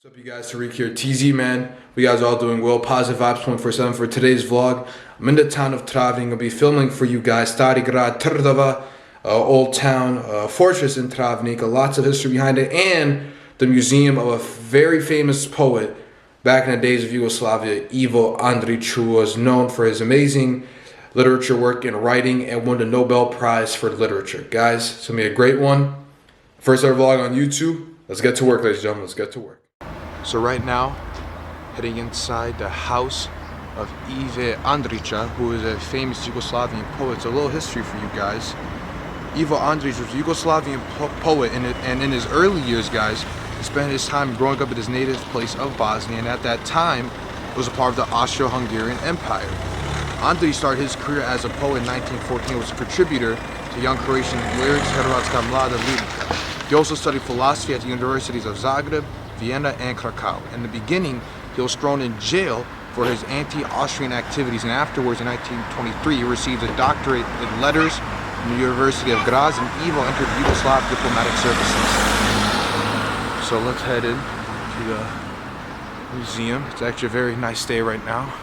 What's up, you guys? Tariq here, TZ man. We guys are all doing well. Positive vibes 24/7 for today's vlog. I'm in the town of Travnik. I'll be filming for you guys. Stari grad Trdava, old town, fortress in Travnik. Lots of history behind it, and the museum of a very famous poet back in the days of Yugoslavia. Ivo Andrić, who was known for his amazing literature work and writing, and won the Nobel Prize for Literature. Guys, it's gonna be a great one. First ever vlog on YouTube. Let's get to work, ladies and gentlemen. Let's get to work. So right now, heading inside the house of Ivo Andrić, who is a famous Yugoslavian poet. It's a little history for you guys. Ivo Andrić was a Yugoslavian poet, and in his early years, guys, he spent his time growing up in his native place of Bosnia, and at that time, was a part of the Austro-Hungarian Empire. Andrić started his career as a poet in 1914, was a contributor to young Croatian lyrics, Hrvatska mlada lirika. He also studied philosophy at the universities of Zagreb, Vienna, and Krakow. In the beginning, he was thrown in jail for his anti-Austrian activities, and afterwards, in 1923, he received a doctorate in letters from the University of Graz, and Ivo entered Yugoslav diplomatic services. So let's head in to the museum. It's actually a very nice day right now.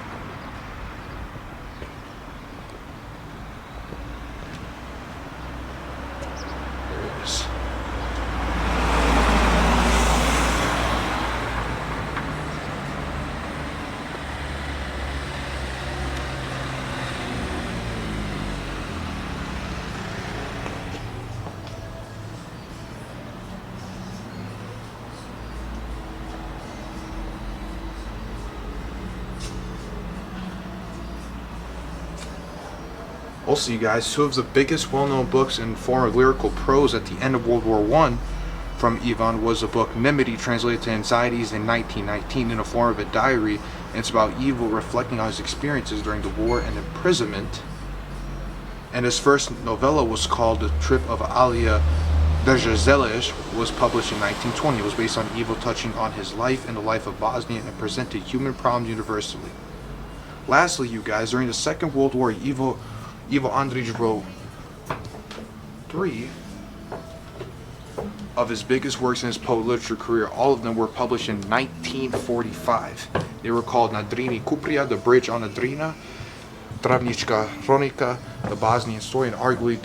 There it is. Also, you guys, two of the biggest well-known books in form of lyrical prose at the end of World War I from Ivan was the book Nemiri, translated to Anxieties in 1919 in the form of a diary, and it's about Ivo reflecting on his experiences during the war and imprisonment. And his first novella was called The Trip of Alija Deželjević, was published in 1920. It was based on Ivo touching on his life and the life of Bosnia, and it presented human problems universally. Lastly, you guys, during the Second World War, Ivo Andrić wrote 3 of his biggest works in his poet literature career. All of them were published in 1945. They were called Nadrini Kuprija, The Bridge on Nadrina, Travnička Hronika, The Bosnian Story, and arguably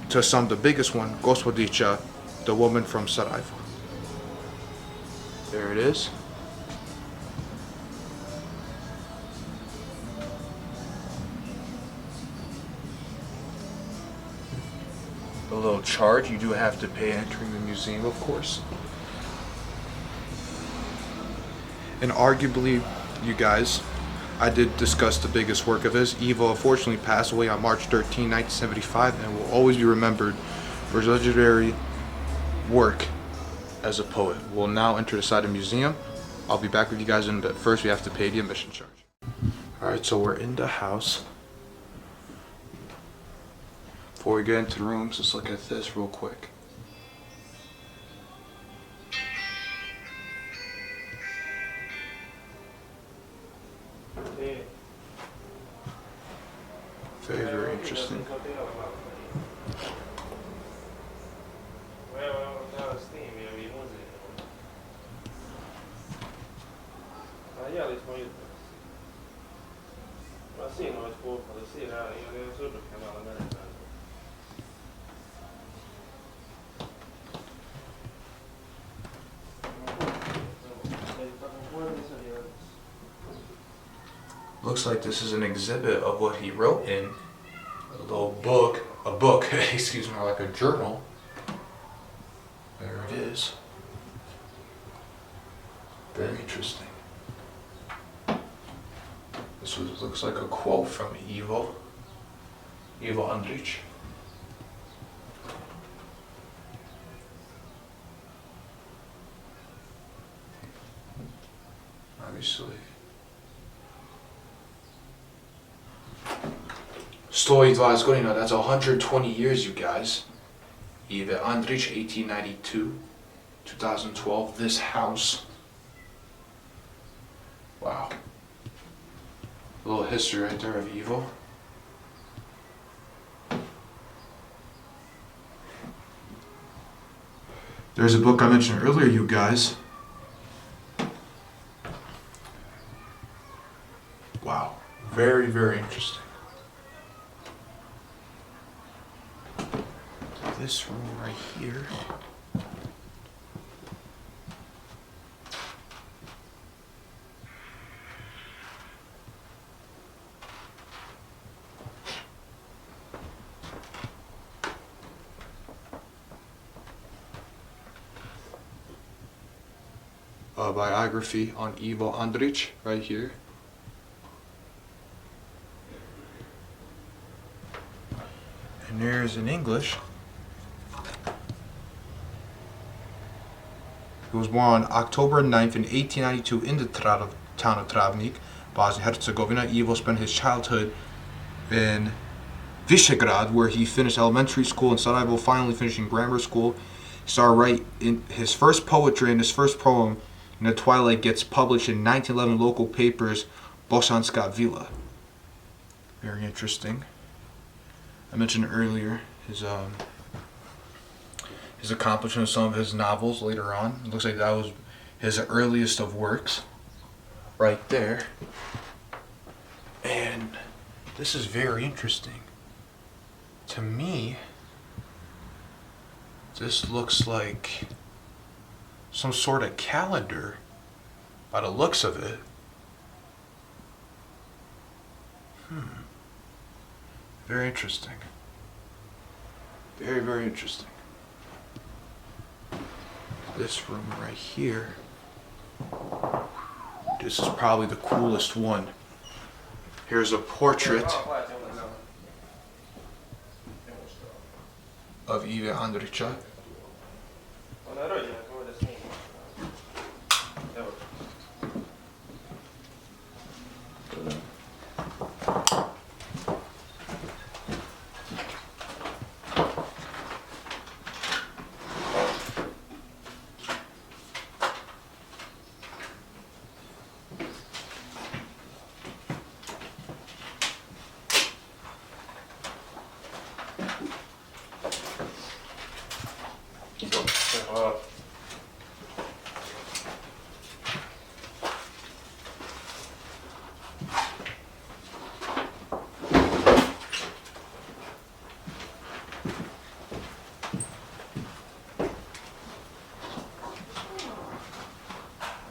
to some the biggest one, Gospodića, The Woman from Sarajevo. There it is. A little charge you do have to pay entering the museum, of course. And arguably, you guys, I did discuss the biggest work of his. Ivo unfortunately passed away on March 13, 1975, and will always be remembered for his legendary work as a poet. We'll now enter inside the museum. I'll be back with you guys in a bit. First, we have to pay the admission charge. Alright, so we're in the house. Before we get into the rooms, let's look at this real quick. Very, very interesting. Looks like this is an exhibit of what he wrote in a little book, excuse me, like a journal. There it is. Very interesting. This looks like a quote from Ivo Andrić. Obviously. Story Vlad Godina, that's 120 years, you guys. Ivo Andrić, 1892, 2012, this house. Wow. A little history right there of Ivo. There's a book I mentioned earlier, you guys. Wow, very, very interesting. This room right here. A biography on Ivo Andrić right here. And there's in English. He was born on October 9th in 1892 in the town of Travnik, Bosnia-Herzegovina. Ivo spent his childhood in Visegrad, where he finished elementary school, in Sarajevo, finally finishing grammar school. He started writing his first poetry, and his first poem, In the Twilight, gets published in 1911 local papers, Bosanska Vila. Very interesting. I mentioned earlier his accomplishment of some of his novels later on. It looks like that was his earliest of works right there. And this is very interesting. To me, this looks like some sort of calendar by the looks of it. Very interesting. Very, very interesting. This room right here. This is probably the coolest one. Here's a portrait of Ivo Andrić.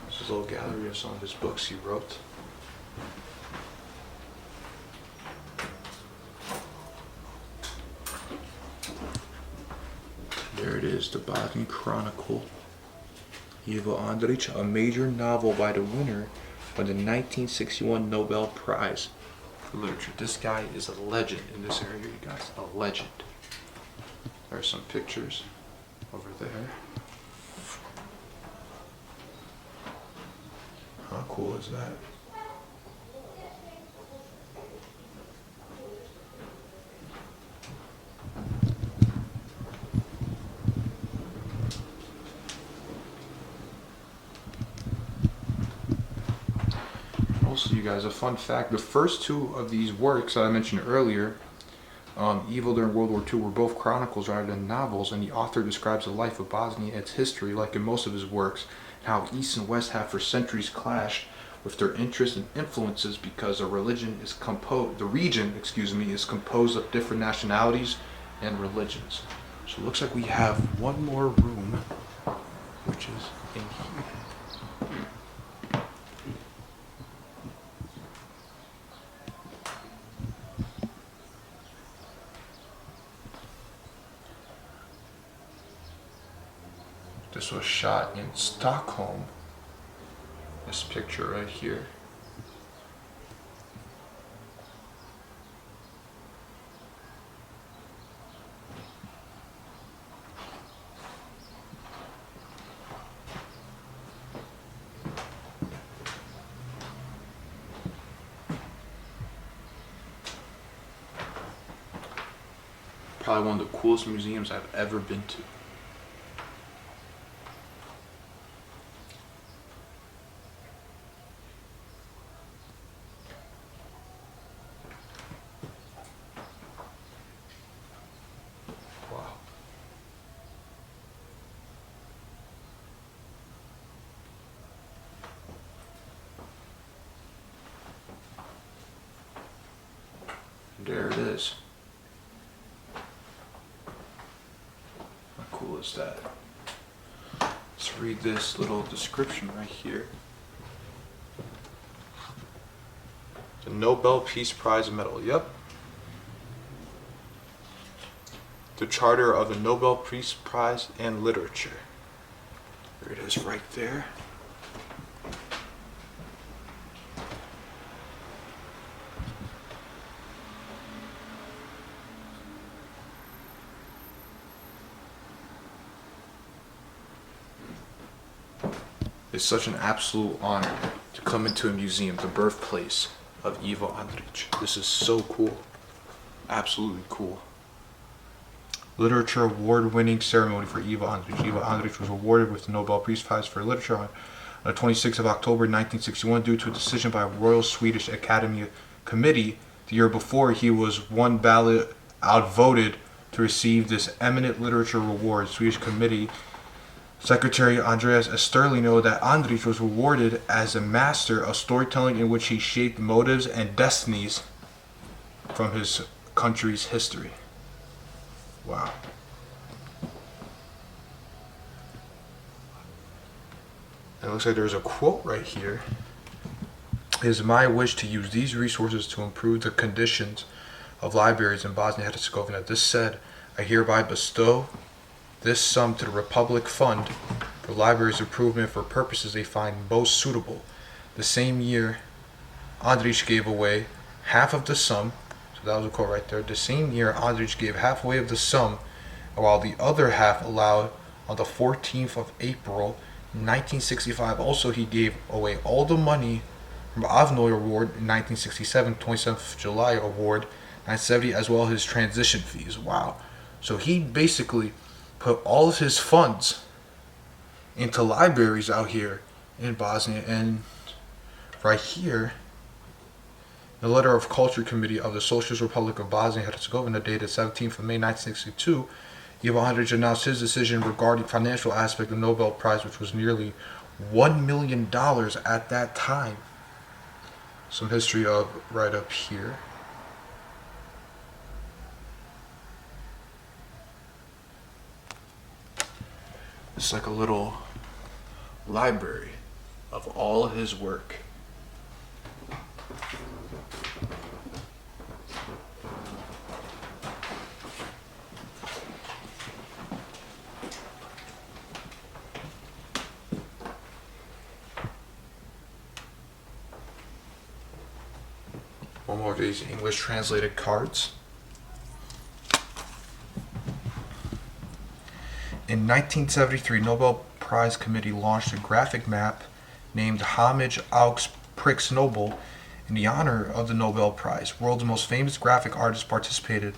This is a little gallery of some of his books he wrote. There it is, the Bosnian Chronicle. Ivo Andrić, a major novel by the winner of the 1961 Nobel Prize for Literature. This guy is a legend in this area, you guys. A legend. There are some pictures over there. How cool is that? Also, you guys, a fun fact, the first two of these works that I mentioned earlier, Ivo during World War II, were both chronicles rather than novels, and the author describes the life of Bosnia and its history, like in most of his works, and how East and West have for centuries clashed with their interests and influences because the region is composed of different nationalities and religions. So it looks like we have one more room, which is in here. This was shot in Stockholm. This picture right here. Probably one of the coolest museums I've ever been to. there it is. How cool is that? Let's read this little description right here. The Nobel Peace Prize medal, yep. The Charter of the Nobel Peace Prize in Literature. There it is right there. It's such an absolute honor to come into a museum, the birthplace of Ivo Andrić. This is so cool. Absolutely cool. Literature award-winning ceremony for Ivo Andrić. Ivo Andrić was awarded with the Nobel Peace Prize for Literature on the 26th of October 1961 due to a decision by a Royal Swedish Academy Committee. The year before, he was one ballot outvoted to receive this eminent literature award. Swedish Committee Secretary Andreas Esterling noted that Andrić was rewarded as a master of storytelling in which he shaped motives and destinies from his country's history. Wow. And it looks like there's a quote right here. It is my wish to use these resources to improve the conditions of libraries in Bosnia and Herzegovina. This said, I hereby bestow this sum to the Republic Fund for libraries improvement for purposes they find most suitable. The same year, Andrić gave away half of the sum. So that was a quote right there. The same year, Andrić gave half away of the sum, while the other half allowed on the 14th of April 1965. Also, he gave away all the money from Avnoy Award in 1967, 27th of July Award 1970, as well as his transition fees. Wow. So he basically put all of his funds into libraries out here in Bosnia. And right here, the letter of Culture Committee of the Socialist Republic of Bosnia and Herzegovina dated 17th of May 1962, Ivo Andrić announced his decision regarding financial aspect of the Nobel Prize, which was nearly $1 million at that time. Some history of right up here. It's like a little library of all of his work. One more of these English translated cards. In 1973, Nobel Prize Committee launched a graphic map named Homage aux Prix Nobel in the honor of the Nobel Prize. World's most famous graphic artists participated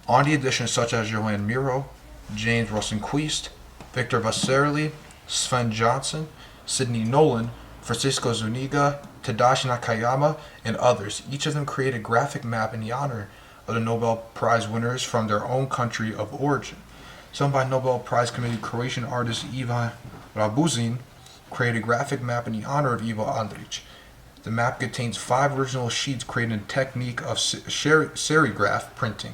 on the edition, such as Johan Miro, James Rosenquist, Victor Vasarely, Sven Johnson, Sidney Nolan, Francisco Zuniga, Tadashi Nakayama, and others. Each of them created a graphic map in the honor of the Nobel Prize winners from their own country of origin. Some by Nobel Prize Committee Croatian artist Ivan Rabuzin created a graphic map in the honor of Ivo Andrić. The map contains 5 original sheets created in a technique of serigraph printing.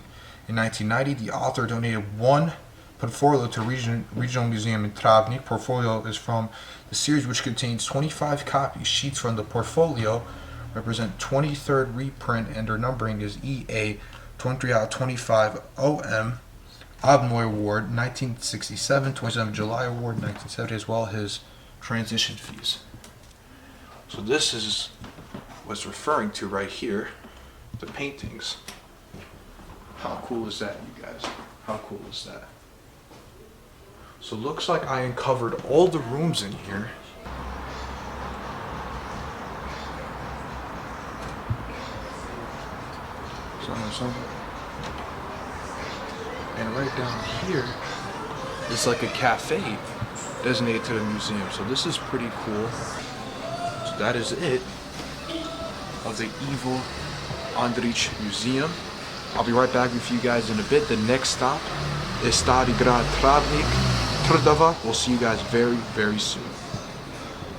In 1990, the author donated one portfolio to Regional Museum in Travnik. Portfolio is from the series, which contains 25 copies. Sheets from the portfolio represent 23rd reprint, and their numbering is EA 23/25 OM. Avnoy Award 1967, 27th July Award 1970, as well as his transition fees. So this is what's referring to right here, the paintings. How cool is that, you guys? How cool is that? So it looks like I uncovered all the rooms in here. And right down here is like a cafe designated to the museum. So this is pretty cool. So that is it of the Ivo Andrić Museum. I'll be right back with you guys in a bit. The next stop is Stari Grad Travnik, Trnava. We'll see you guys very, very soon.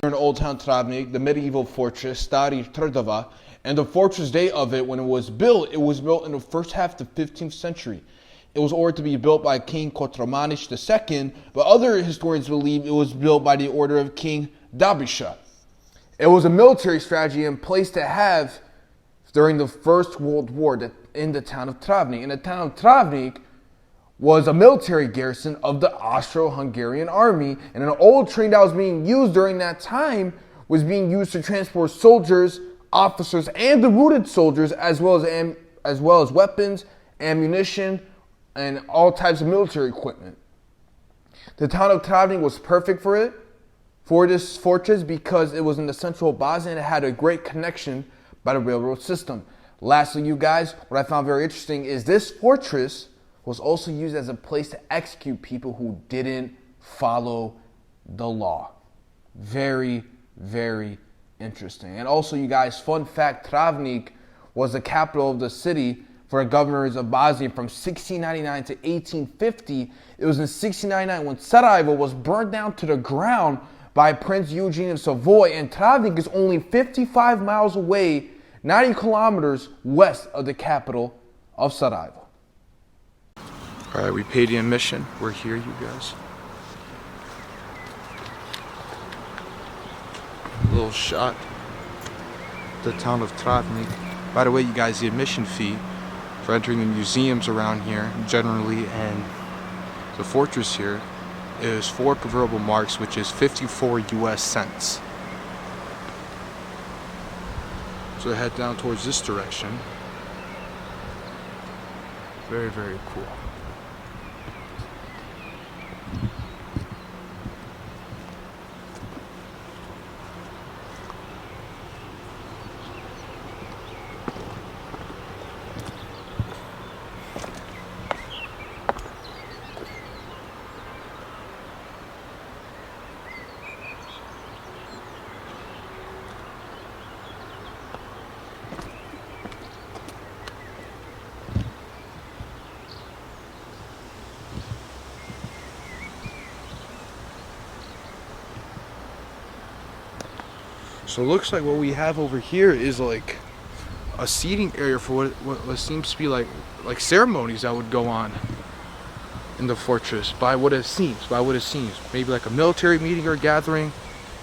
in Old Town Travnik, the medieval fortress Stari Trdava, and the fortress day of it, when it was built in the first half of the 15th century. It was ordered to be built by King Kotromanish II, but other historians believe it was built by the order of King Dabisha. It was a military strategy in place to have during the First World War in the town of Travnik. And the town of Travnik was a military garrison of the Austro-Hungarian army, and an old train that was being used during that time was being used to transport soldiers, officers, and the wounded soldiers, as well as weapons, ammunition, and all types of military equipment. The town of Travnik was perfect for this fortress because it was in the central of Bosnia and it had a great connection by the railroad system. Lastly, you guys, what I found very interesting is this fortress was also used as a place to execute people who didn't follow the law. Very, very interesting. And also, you guys, fun fact, Travnik was the capital of the city for the governors of Bosnia from 1699 to 1850. It was in 1699 when Sarajevo was burned down to the ground by Prince Eugene of Savoy, and Travnik is only 55 miles away, 90 kilometers west of the capital of Sarajevo. All right, we paid the admission. We're here, you guys. A little shot. The town of Travnik. By the way, you guys, the admission fee for entering the museums around here, generally, and the fortress here, is 4 convertible marks, which is 54 US cents. So I head down towards this direction. Very, very cool. So it looks like what we have over here is like a seating area for what seems to be like ceremonies that would go on in the fortress, by what it seems. Maybe like a military meeting or gathering.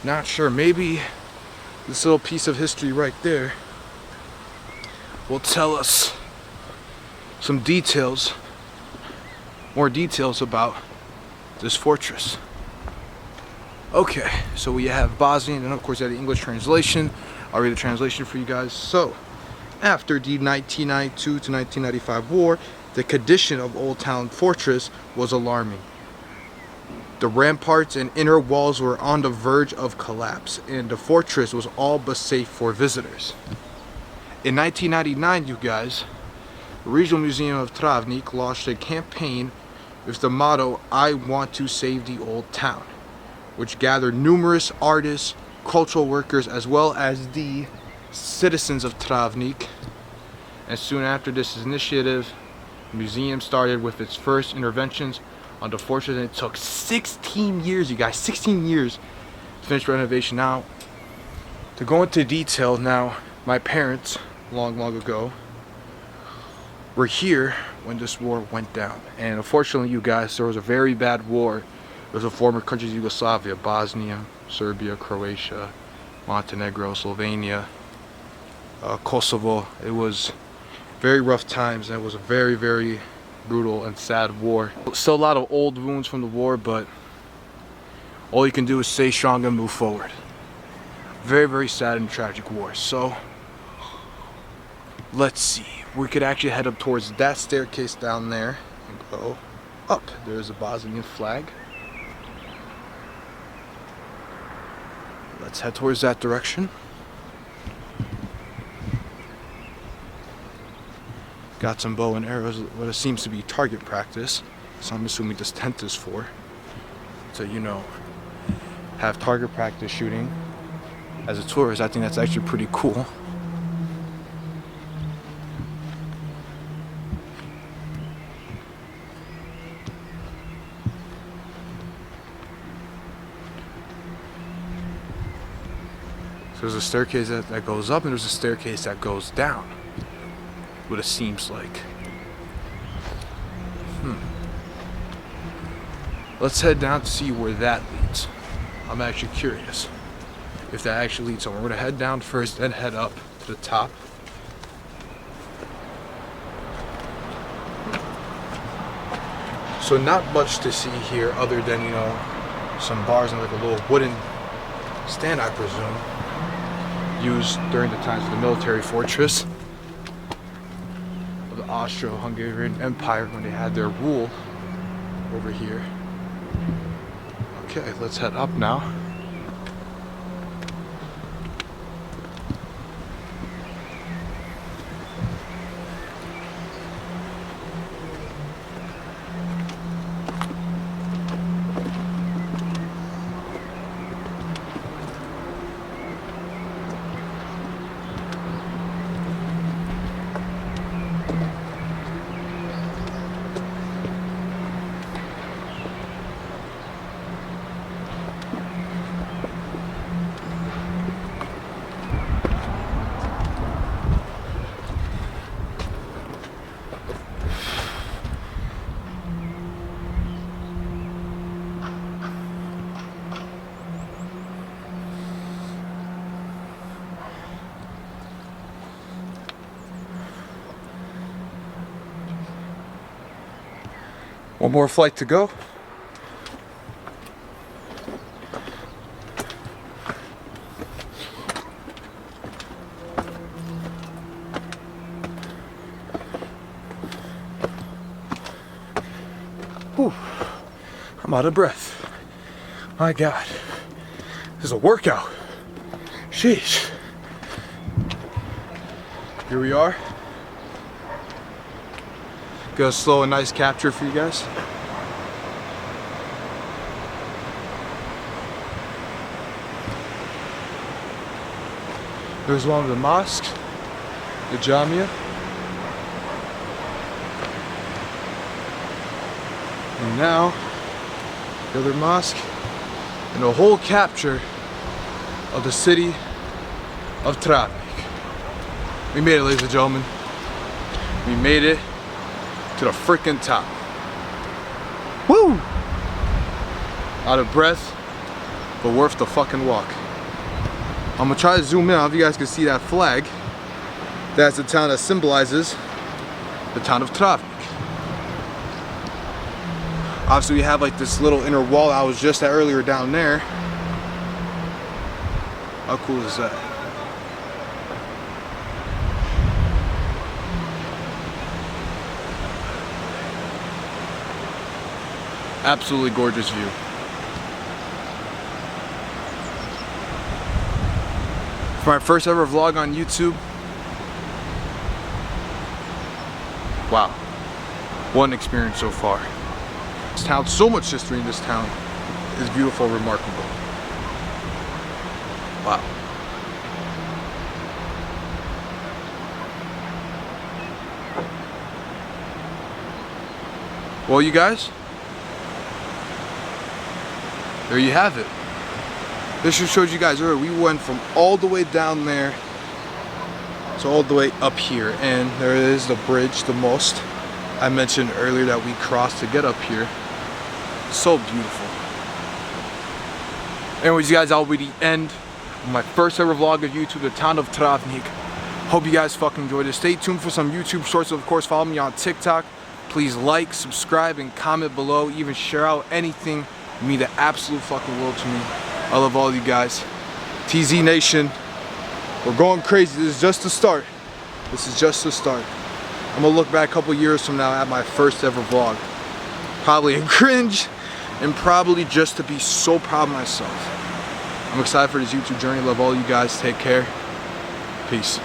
Not sure. Maybe this little piece of history right there will tell us some details, more details about this fortress. Okay, so we have Bosnian, and of course, you have the English translation. I'll read the translation for you guys. So, after the 1992 to 1995 war, the condition of Old Town Fortress was alarming. The ramparts and inner walls were on the verge of collapse, and the fortress was all but safe for visitors. In 1999, you guys, the Regional Museum of Travnik launched a campaign with the motto, "I want to save the old town," which gathered numerous artists, cultural workers, as well as the citizens of Travnik. And soon after this initiative, the museum started with its first interventions on the fortress, and it took 16 years, you guys, 16 years to finish renovation. Now, to go into detail now, my parents, long ago, were here when this war went down. And unfortunately, you guys, there was a very bad war. It was the former countries of Yugoslavia, Bosnia, Serbia, Croatia, Montenegro, Slovenia, Kosovo. It was very rough times, and it was a very, very brutal and sad war. Still a lot of old wounds from the war, but all you can do is stay strong and move forward. Very, very sad and tragic war. So, let's see. We could actually head up towards that staircase down there and go up. There's a Bosnian flag. Let's head towards that direction. Got some bow and arrows, what it seems to be target practice. So I'm assuming this tent is for. So, you know, have target practice shooting as a tourist. I think that's actually pretty cool. There's a staircase that goes up, and there's a staircase that goes down. What it seems like. Let's head down to see where that leads. I'm actually curious if that actually leads somewhere. We're gonna head down first, then head up to the top. So not much to see here other than, you know, some bars and like a little wooden stand, I presume, used during the times of the military fortress of the Austro-Hungarian Empire when they had their rule over here. Okay, let's head up now. One more flight to go. Whew. I'm out of breath. My God. This is a workout. Sheesh. Here we are. Gonna slow a nice capture for you guys. There's one of the mosques, the Jamia. And now, the other mosque, and a whole capture of the city of Travnik. We made it, ladies and gentlemen. We made it to the freaking top. Woo! Out of breath, but worth the fucking walk. I'm gonna try to zoom in. I don't know if you guys can see that flag. That's the town that symbolizes the town of Travnik. Obviously, we have like this little inner wall I was just at earlier down there. How cool is that? Absolutely gorgeous view. For my first ever vlog on YouTube. Wow. What an experience so far. This town, so much history in this town. Is beautiful, remarkable. Wow. Well, you guys, there you have it. This just showed you guys earlier, we went from all the way down there to all the way up here, and there is the bridge, the most I mentioned earlier that we crossed to get up here. So beautiful. Anyways, you guys, that'll be the end of my first ever vlog of YouTube, the town of Travnik. Hope you guys fucking enjoyed it. Stay tuned for some YouTube shorts. Of course, follow me on TikTok. Please like, subscribe, and comment below. Even share out anything. It means the absolute fucking world to me. I love all of you guys. TZ Nation, we're going crazy. This is just the start. This is just the start. I'm gonna look back a couple years from now at my first ever vlog. Probably in cringe, and probably just to be so proud of myself. I'm excited for this YouTube journey. Love all you guys. Take care. Peace.